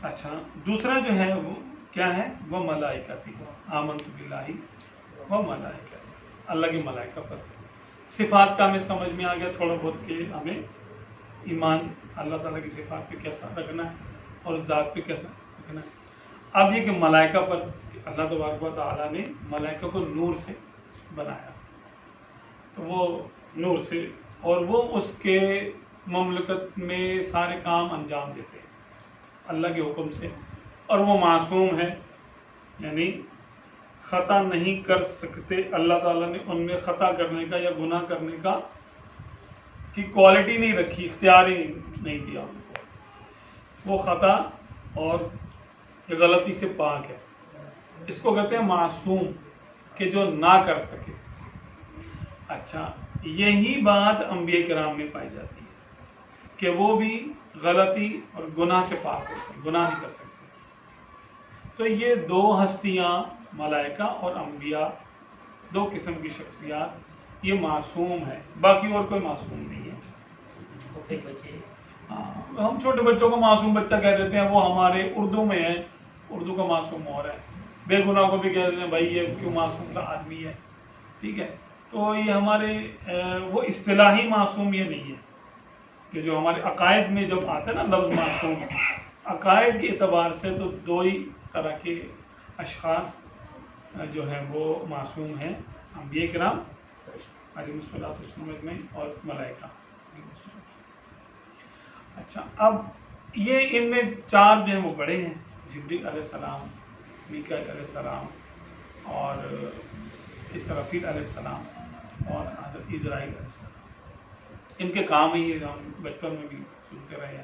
اچھا دوسرا جو ہے وہ کیا ہے؟ وہ ملائکتی آمنت باللہ و ملائکتی، اللہ کی ملائکہ پر۔ صفات کا ہمیں سمجھ میں آ گیا تھوڑا بہت کہ ہمیں ایمان اللہ تعالیٰ کی صفات پہ کیسا رکھنا ہے اور ذات پہ کیسا رکھنا ہے۔ اب یہ کہ ملائکہ پر، اللہ تبارک و تعالیٰ نے ملائکہ کو نور سے بنایا، تو وہ نور سے، اور وہ اس کے مملکت میں سارے کام انجام دیتے ہیں اللہ کے حکم سے، اور وہ معصوم ہے، یعنی خطا نہیں کر سکتے۔ اللہ تعالیٰ نے ان میں خطا کرنے کا یا گناہ کرنے کا کی کوالٹی نہیں رکھی، اختیار ہی نہیں دیا ان کو، وہ خطا اور غلطی سے پاک ہے۔ اس کو کہتے ہیں معصوم، کہ جو نہ کر سکے۔ اچھا یہی بات انبیاء کرام میں پائی جاتی ہے کہ وہ بھی غلطی اور گناہ سے پاک ہوتے ہیں، گناہ نہیں کر سکتے۔ تو یہ دو ہستیاں ملائکہ اور انبیاء، دو قسم کی شخصیات، یہ معصوم ہے، باقی اور کوئی معصوم نہیں ہے۔ ہم چھوٹے بچوں کو معصوم بچہ کہہ دیتے ہیں، وہ ہمارے اردو میں ہے، اردو کا معصوم اور ہے۔ بے گناہ کو بھی کہہ دیتے ہیں بھائی یہ کیوں معصوم کا آدمی ہے، ٹھیک ہے۔ تو یہ ہمارے وہ اصطلاحی معصوم یہ نہیں ہے کہ جو ہمارے عقائد میں جب آتا ہے نا لفظ معصوم، عقائد کے اعتبار سے تو دو ہی طرح کے اشخاص جو ہیں وہ معصوم ہیں، انبیاء کرام علیہ الصلوۃ والسلام اور ملائکہ۔ اچھا اب یہ ان میں چار جو ہیں وہ بڑے ہیں، جبریل علیہ السلام، میکائیل علیہ السلام، اور اسرافیل علیہ السلام، اور حضرت عزرائیل علیہ السلام۔ ان کے کام ہی یہ ہم بچپن میں بھی سنتے رہے ہیں۔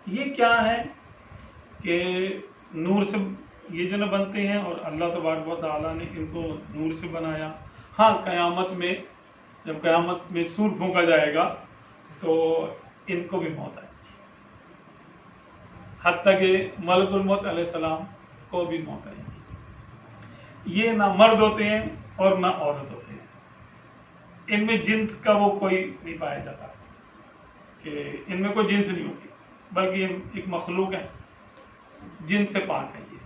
یہ کیا ہے کہ نور سے یہ جو نہ بنتے ہیں، اور اللہ تبارک و تعالیٰ نے ان کو نور سے بنایا۔ ہاں قیامت میں جب قیامت میں سور پھونکا جائے گا تو ان کو بھی موت آئے، حتیٰ کہ ملک الموت علیہ السلام کو بھی موت آئے گی۔ یہ نہ مرد ہوتے ہیں اور نہ عورت ہوتے ہیں، ان میں جنس کا وہ کوئی نہیں پایا جاتا، کہ ان میں کوئی جنس نہیں ہوتی، بلکہ یہ ایک مخلوق ہے، جن سے پاک ہے یہ،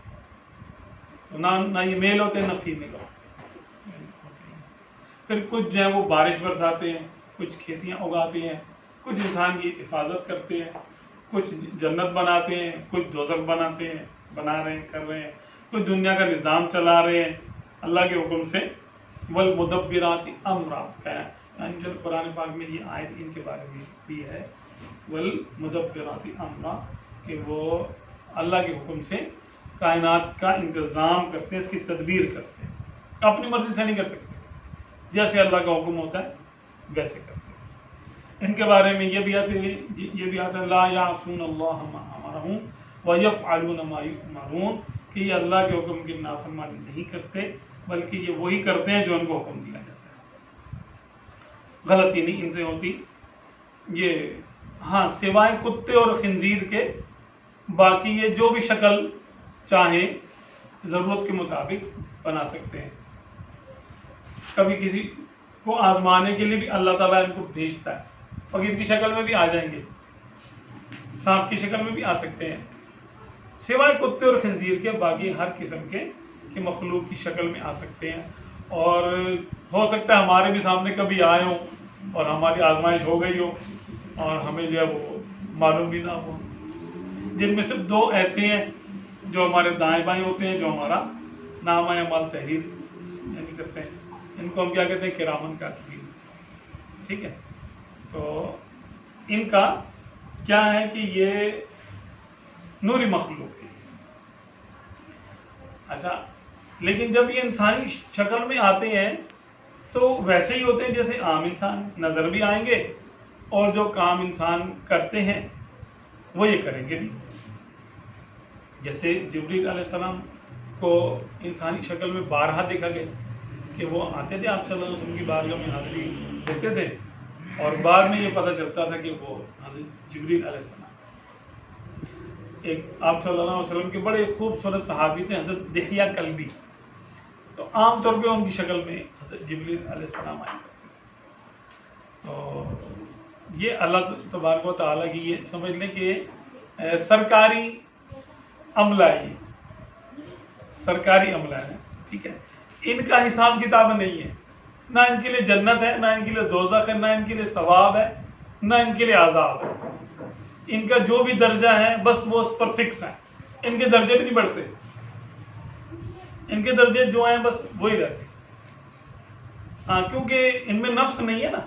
تو نہ یہ میل ہوتے ہیں نہ فیمیل ہوتے ہیں۔ پھر کچھ جو ہے وہ بارش برساتے ہیں، کچھ کھیتیاں اگاتے ہیں، کچھ انسان کی حفاظت کرتے ہیں، کچھ جنت بناتے ہیں، کچھ دوزخ بناتے ہیں، بنا رہے ہیں، کر رہے ہیں، کچھ دنیا کا نظام چلا رہے ہیں اللہ کے حکم سے۔ والمدبرات امرا کا یعنی جو قرآن پاک میں یہ آیت ان کے بارے میں بھی ہے، والمدبرات امرا، کہ وہ اللہ کے حکم سے کائنات کا انتظام کرتے ہیں، اس کی تدبیر کرتے ہیں، اپنی مرضی سے نہیں کر سکتے، جیسے اللہ کا حکم ہوتا ہے ویسے کرتے ہیں۔ ان کے بارے میں یہ بھی آتا ہے لا یعصون اللہ ما امرہم ویفعلون ما یؤمرون، کہ یہ اللہ کے حکم کی نافرمانی نہیں کرتے، بلکہ یہ وہی کرتے ہیں جو ان کو حکم دیا جاتا ہے، غلطی نہیں ان سے ہوتی۔ یہ ہاں سوائے کتے اور خنزیر کے، باقی یہ جو بھی شکل چاہیں ضرورت کے مطابق بنا سکتے ہیں۔ کبھی کسی کو آزمانے کے لیے بھی اللہ تعالیٰ ان کو بھیجتا ہے، فقیر کی شکل میں بھی آ جائیں گے، سانپ کی شکل میں بھی آ سکتے ہیں، سوائے کتے اور خنزیر کے باقی ہر قسم کے مخلوق کی شکل میں آ سکتے ہیں۔ اور ہو سکتا ہے ہمارے بھی سامنے کبھی آئے ہوں اور ہماری آزمائش ہو گئی ہو اور ہمیں جو ہے وہ معلوم بھی نہ ہو۔ جن میں سے دو ایسے ہیں جو ہمارے دائیں بائیں ہوتے ہیں، جو ہمارا نامہ اعمال تحریر یعنی کرتے ہیں، ان کو ہم کیا کہتے ہیں؟ کرامن کاتبین، ٹھیک ہے۔ تو ان کا کیا ہے کہ یہ نوری مخلوق ہے۔ اچھا لیکن جب یہ انسانی شکل میں آتے ہیں تو ویسے ہی ہوتے ہیں جیسے عام انسان، نظر بھی آئیں گے اور جو کام انسان کرتے ہیں وہ یہ کریں گے بھی۔ جیسے جبریل علیہ السلام کو انسانی شکل میں بارہا دیکھا گیا کہ وہ آتے تھے آپ صلی اللہ علیہ وسلم کی بارگاہ میں حاضری دیتے تھے، اور بعد میں یہ پتہ چلتا تھا کہ وہ حضرت جبریل علیہ السلام۔ ایک آپ صلی اللہ علیہ وسلم کے بڑے خوبصورت صحابی تھے حضرت دحیہ کلبی، تو عام طور پہ ان کی شکل میں حضرت جبریل علیہ السلام آئے۔ تو یہ اللہ تبارک و تعالیٰ کی یہ سمجھ لیں کہ سرکاری عملہ ہے، سرکاری عملہ ہے، ٹھیک ہے، ان کا حساب کتاب نہیں ہے، نہ ان کے لیے جنت ہے، نہ ان کے لیے دوزخ ہے، نہ ان کے لیے ثواب ہے، نہ ان کے لیے عذاب ہے۔ ان کا جو بھی درجہ ہے بس وہ اس پر فکس ہے، ان کے درجے بھی نہیں بڑھتے، ان کے درجے جو ہیں بس وہی رہتے۔ ہاں، کیونکہ ان میں نفس نہیں ہے نا،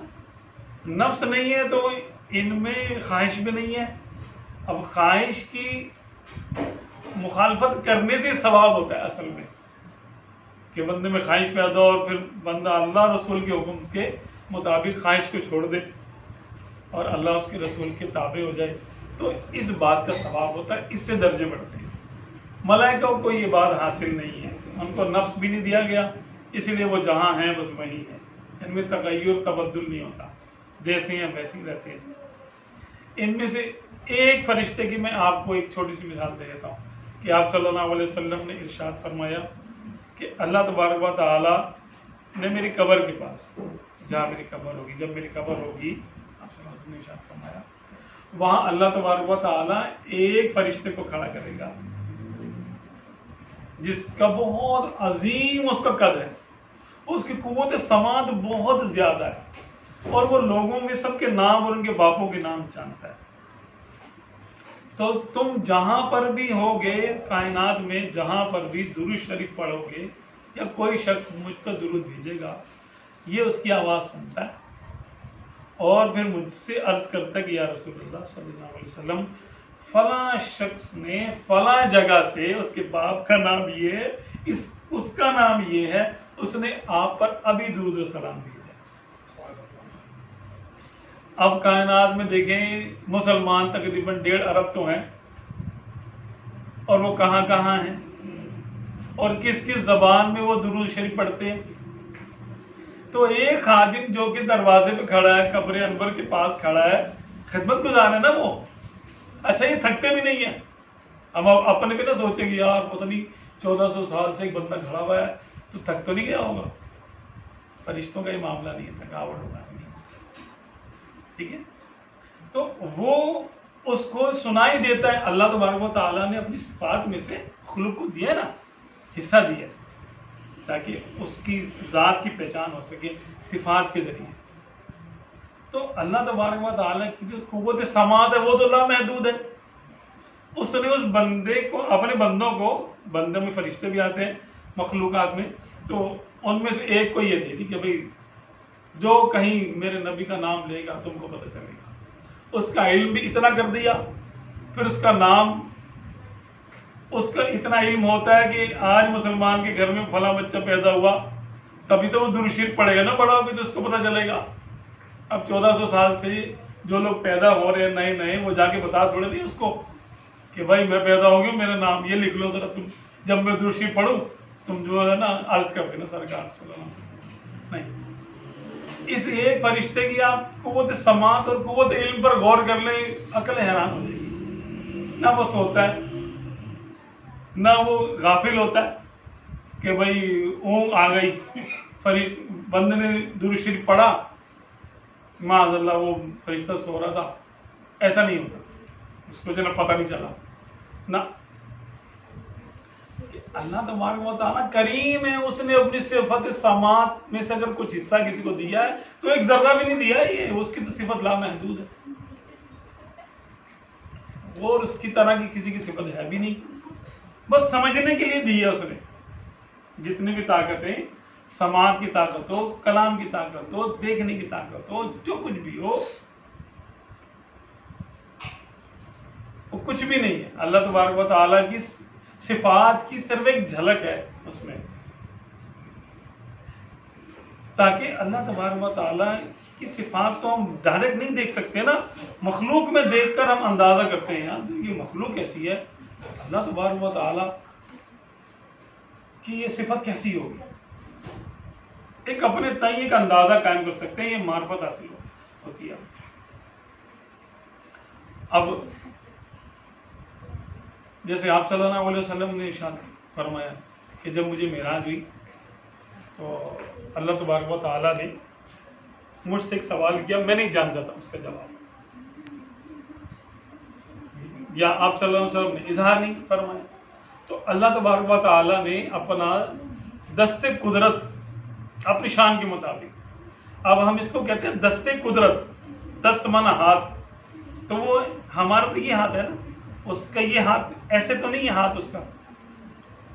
نفس نہیں ہے تو ان میں خواہش بھی نہیں ہے۔ اب خواہش کی مخالفت کرنے سے ثواب ہوتا ہے اصل میں، کہ بندے میں خواہش پیدا ہو اور پھر بندہ اللہ رسول کے حکم کے مطابق خواہش کو چھوڑ دے اور اللہ اس کے رسول کے تابع ہو جائے، تو اس بات کا ثواب ہوتا ہے، اس سے درجے بڑھتے ہیں۔ ملائکہ کو یہ بات حاصل نہیں ہے، ان کو نفس بھی نہیں دیا گیا، اس لیے وہ جہاں ہیں بس وہیں ہیں، ان میں تغیر تبدل نہیں ہوتا، جیسے ہیں ویسے ہی رہتے ہیں۔ ان میں سے ایک فرشتے کی میں آپ کو ایک چھوٹی سی مثال دے دیتا ہوں کہ آپ صلی اللہ علیہ وسلم نے ارشاد فرمایا کہ اللہ تبارک و تعالی نے میری قبر کے پاس، جہاں میری قبر ہوگی، جب میری قبر ہوگی، آپ صلی اللہ علیہ وسلم نے ارشاد فرمایا وہاں اللہ تبارک و تعالی ایک فرشتے کو کھڑا کرے گا جس کا بہت عظیم اس کا قد ہے، اس کی قوت سماعت بہت زیادہ ہے، اور وہ لوگوں میں سب کے نام اور ان کے باپوں کے نام جانتا ہے۔ تو تم جہاں پر بھی ہوگے کائنات میں، جہاں پر بھی درود شریف پڑھو گے یا کوئی شخص مجھ پر درود بھیجے گا، یہ اس کی آواز سنتا ہے اور پھر مجھ سے عرض کرتا ہے کہ یا رسول اللہ صلی اللہ علیہ وسلم، فلاں شخص نے فلاں جگہ سے، اس کے باپ کا نام یہ ہے، اس کا نام یہ ہے، اس نے آپ پر ابھی درود و سلام بھیجا۔ اب کائنات میں دیکھیں مسلمان تقریباً 1.5 ارب تو ہیں، اور وہ کہاں کہاں ہیں اور کس کس زبان میں وہ درود شریف پڑھتے ہیں۔ تو ایک خادم جو کہ دروازے پہ کھڑا ہے، قبر انور کے پاس کھڑا ہے، خدمت گزار ہے نا وہ، اچھا یہ تھکتے بھی نہیں ہیں۔ ہم اپنے بھی نہ سوچیں کہ یار پتہ نہیں 1400 سال سے ایک بندہ کھڑا ہوا ہے تو تھک تو نہیں گیا ہوگا۔ فرشتوں کا یہ معاملہ نہیں ہے، تھکاوٹ ہوگا نہیں، ٹھیک ہے۔ تو وہ اس کو سنائی دیتا ہے، اللہ تبارک و تعالیٰ نے اپنی صفات میں سے خلق کو دیا نا، حصہ دیا تاکہ اس کی ذات کی پہچان ہو سکے صفات کے ذریعے۔ تو اللہ تبارک و تعالیٰ کی جو قوت سماعت ہے وہ تو لامحدود ہے، اس نے اس بندے کو، اپنے بندوں کو، بندوں میں فرشتے بھی آتے ہیں مخلوقات میں، تو ان میں سے ایک کو یہ دے دی کہ بھئی جو کہیں میرے نبی کا نام لے گا تم کو پتہ چلے گا۔ اس کا علم بھی اتنا کر دیا، پھر اس کا نام، اس کا اتنا علم ہوتا ہے کہ آج مسلمان کے گھر میں فلاں بچہ پیدا ہوا، تبھی تو وہ درود شریف پڑھے گا نا، پڑھا ہوگی تو اس کو پتہ چلے گا۔ اب 1400 سال سے جو لوگ پیدا ہو رہے ہیں نئے نئے، وہ جا کے بتا تھوڑے نہیں اس کو کہ بھائی میں پیدا ہو گیا، میرا نام یہ لکھ لو ذرا تم، جب میں درود شریف پڑھوں تم جو ہے نا عرض کر دینا سرکار صلی اللہ علیہ وسلم۔ نہیں، اس ایک فرشتے کی آپ قوت سماعت اور قوت علم پر غور کر لیں، عقل حیران ہو جائے گی۔ نہ وہ سوتا ہے، نہ وہ غافل ہوتا ہے کہ بھئی اونگ آ گئی، بندے نے درود شریف پڑھا، معاذ اللہ وہ فرشتہ سو رہا تھا، ایسا نہیں ہوتا، اس کو جو پتہ نہیں چلا نہ۔ اللہ تبارک و تعالیٰ کریم ہے، اس نے اپنی صفت سماعت میں سے اگر کچھ حصہ کسی کو دیا ہے تو ایک ذرہ بھی نہیں دیا ہے، یہ اس کی تو صفت لامحدود ہے، اور اس کی طرح کی کسی کی صفت ہے بھی نہیں، بس سمجھنے کے لیے دی ہے اس نے۔ جتنی بھی طاقتیں، سماعت کی طاقت ہو، کلام کی طاقت ہو، دیکھنے کی طاقت ہو، جو کچھ بھی ہو، وہ کچھ بھی نہیں ہے۔ اللہ تبارک و تعالیٰ کی صفات کی صرف ایک جھلک ہے اس میں، تاکہ اللہ تبارک و تعالیٰ کی صفات تو ہم ڈائریکٹ نہیں دیکھ سکتے نا، مخلوق میں دیکھ کر ہم اندازہ کرتے ہیں یار یہ مخلوق کیسی ہے، اللہ تبارک و تعالیٰ کی یہ صفت کیسی ہوگی، ایک اپنے تئیں ایک اندازہ قائم کر سکتے ہیں، یہ معرفت حاصل ہوتی ہے۔ اب جیسے آپ صلی اللہ علیہ وسلم نے ارشاد فرمایا کہ جب مجھے معراج ہوئی تو اللہ تبارک و تعالیٰ نے مجھ سے ایک سوال کیا، میں نہیں جانتا تھا اس کا جواب، یا آپ صلی اللہ علیہ وسلم نے اظہار نہیں فرمایا، تو اللہ تبارک و تعالی نے اپنا دست قدرت اپنی شان کے مطابق، اب ہم اس کو کہتے ہیں دست قدرت، دست مانا ہاتھ، تو وہ ہمارا تو یہ ہاتھ ہے نا، اس کا یہ ہاتھ ایسے تو نہیں ہے ہاتھ اس کا،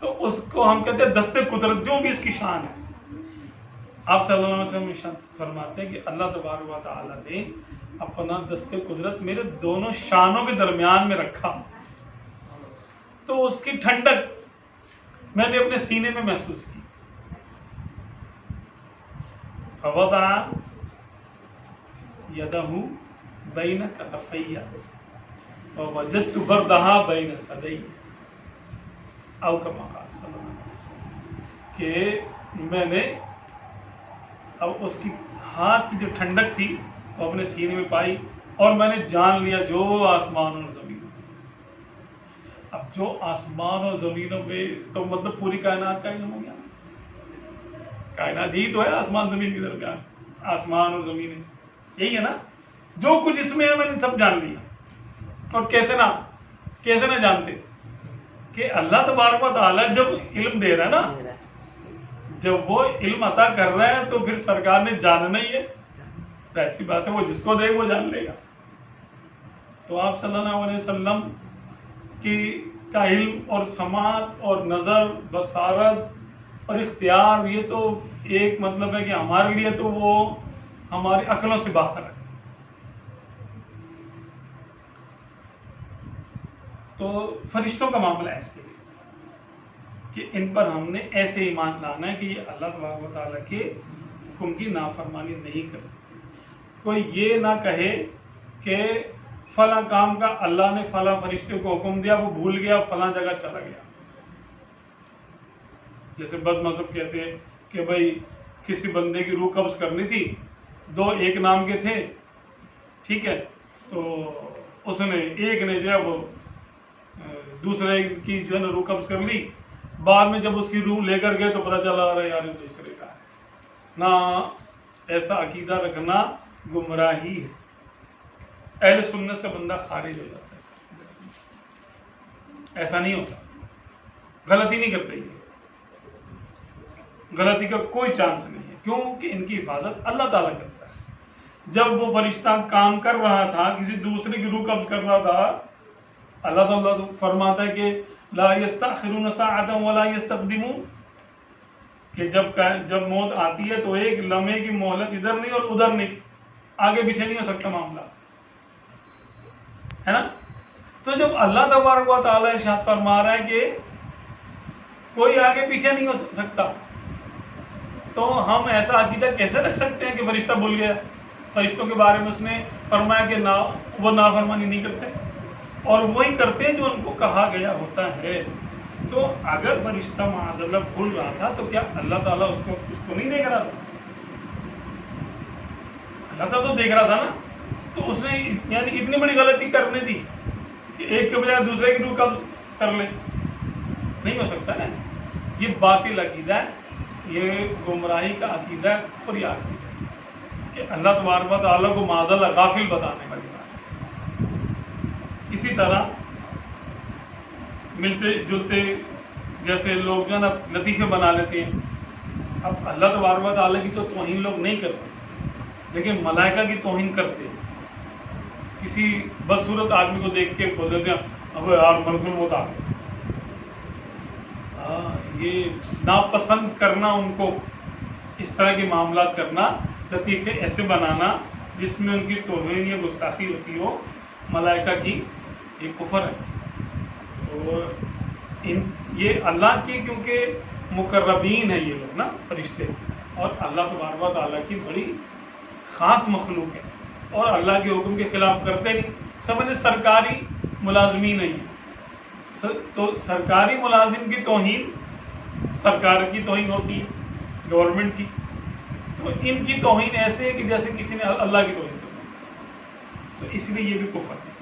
تو اس کو ہم کہتے ہیں دست قدرت، جو بھی اس کی شان ہے۔ آپ صلی اللہ علیہ وسلم ارشاد فرماتے ہیں کہ اللہ تبارک و تعالی نے اپنا دست قدرت میرے دونوں شانوں کے درمیان میں رکھا، تو اس کی ٹھنڈک میں نے اپنے سینے میں محسوس کی۔ فوضع یدہ بین کتفی ووجدت بردہا بین صدی، او کما قال صلی اللہ علیہ وسلم، کہ میں نے اب اس کی ہاتھ کی جو ٹھنڈک تھی وہ اپنے سینے میں پائی، اور میں نے جان لیا جو آسمان اور زمین، اب جو آسمان اور زمینوں پہ تو مطلب پوری کائنات کا علم ہو گیا، کائنات ہی تو ہے آسمان زمین کے درمیان، آسمان اور زمین یہی ہے نا، جو کچھ اس میں ہے میں نے سب جان لیا۔ اور کیسے نہ جانتے کہ اللہ تبارک و تعالیٰ جب علم دے رہا ہے نا، جب وہ علم عطا کر رہا ہے تو پھر سرکار نے جاننا ہی ہے، ایسی بات ہے وہ جس کو دے وہ جان لے گا۔ تو آپ صلی اللہ علیہ وسلم کا علم اور سماعت اور نظر، بصارت اور اختیار، یہ تو ایک مطلب ہے کہ ہمارے لیے تو وہ ہماری عقلوں سے باہر ہے۔ تو فرشتوں کا معاملہ ایسے ہے کہ ان پر ہم نے ایسے ایمان لانا ہے کہ یہ اللہ تبارک و تعالیٰ کے حکم کی نافرمانی نہیں کرتے۔ کوئی یہ نہ کہے کہ فلاں کام کا اللہ نے فلاں فرشتے کو حکم دیا، وہ بھول گیا، فلاں جگہ چلا گیا۔ جیسے بد مذہب کہتے ہیں کہ بھائی کسی بندے کی روح قبض کرنی تھی، دو ایک نام کے تھے، ٹھیک ہے، تو اس نے ایک نے جو ہے وہ دوسرے کی جو ہے نا روح قبض کر لی، بعد میں جب اس کی روح لے کر گئے تو پتہ چلا رہا ہے یار دوسرے کا ہے۔ نہ ایسا عقیدہ رکھنا گمراہی ہے، اہل سنت سے بندہ خارج ہو جاتا ہے، ایسا نہیں ہوتا، غلطی نہیں کرتے، یہ غلطی کا کوئی چانس نہیں ہے، کیونکہ ان کی حفاظت اللہ تعالیٰ کرتا ہے۔ جب وہ فرشتہ کام کر رہا تھا، کسی دوسرے کی روح قبض کر رہا تھا، اللہ تعالیٰ فرماتا ہے کہ لا یستأخرون ساعة ولا یستقدمون، کہ جب موت آتی ہے تو ایک لمحے کی مہلت ادھر نہیں اور ادھر نہیں، آگے پیچھے نہیں ہو سکتا معاملہ، ہے نا۔ تو جب اللہ تبارک و تعالیٰ ارشاد فرما رہا ہے کہ کوئی آگے پیچھے نہیں ہو سکتا، تو ہم ایسا عقیدہ کیسے رکھ سکتے ہیں کہ فرشتہ بھول گیا؟ فرشتوں کے بارے میں اس نے فرمایا کہ وہ نافرمانی نہیں کرتے اور وہی کرتے ہیں جو ان کو کہا گیا ہوتا ہے۔ تو اگر فرشتہ معاذ اللہ بھول رہا تھا تو کیا اللہ تعالیٰ اس کو نہیں دیکھ رہا تھا؟ اللہ تعالیٰ تو دیکھ رہا تھا نا، تو اس نے یعنی اتنی بڑی غلطی کرنے دی کہ ایک کے بجائے دوسرے کی روح قبض کر لے، نہیں ہو سکتا نا ایسا۔ یہ باطل عقیدہ ہے، یہ گمراہی کا عقیدہ ہے، کفری عقیدہ ہے کہ اللہ تبارک و تعالیٰ کو معاذ اللہ غافل بتانے والی بات ہے۔ اسی طرح ملتے جلتے جیسے لوگ جو ہے نا لطیفے بنا لیتے ہیں، اب اللہ تبارک و تعالیٰ کی تو توہین لوگ نہیں کرتے لیکن ملائکہ کی توہین کرتے ہیں۔ کسی بدصورت آدمی کو دیکھ کے بول دیتے ہیں اب یار ملک الموت آ گیا، یہ ناپسند کرنا ان کو، اس طرح کے معاملات کرنا، لطیفے ایسے بنانا جس میں ان کی توہین یا گستاخی ہوتی ہو ملائکہ کی، یہ کفر ہے۔ اور یہ اللہ کی کیونکہ مقربین ہیں یہ لوگ نا، فرشتے، اور اللہ تبارک و تعالیٰ کی بڑی خاص مخلوق ہے اور اللہ کے حکم کے خلاف کرتے نہیں، سمجھے سرکاری ملازمین نہیں ہیں، تو سرکاری ملازم کی توہین سرکار کی توہین ہوتی ہے، گورنمنٹ کی، تو ان کی توہین ایسے ہے کہ جیسے کسی نے اللہ کی توہین کی، تو اس لیے یہ بھی کفر ہے۔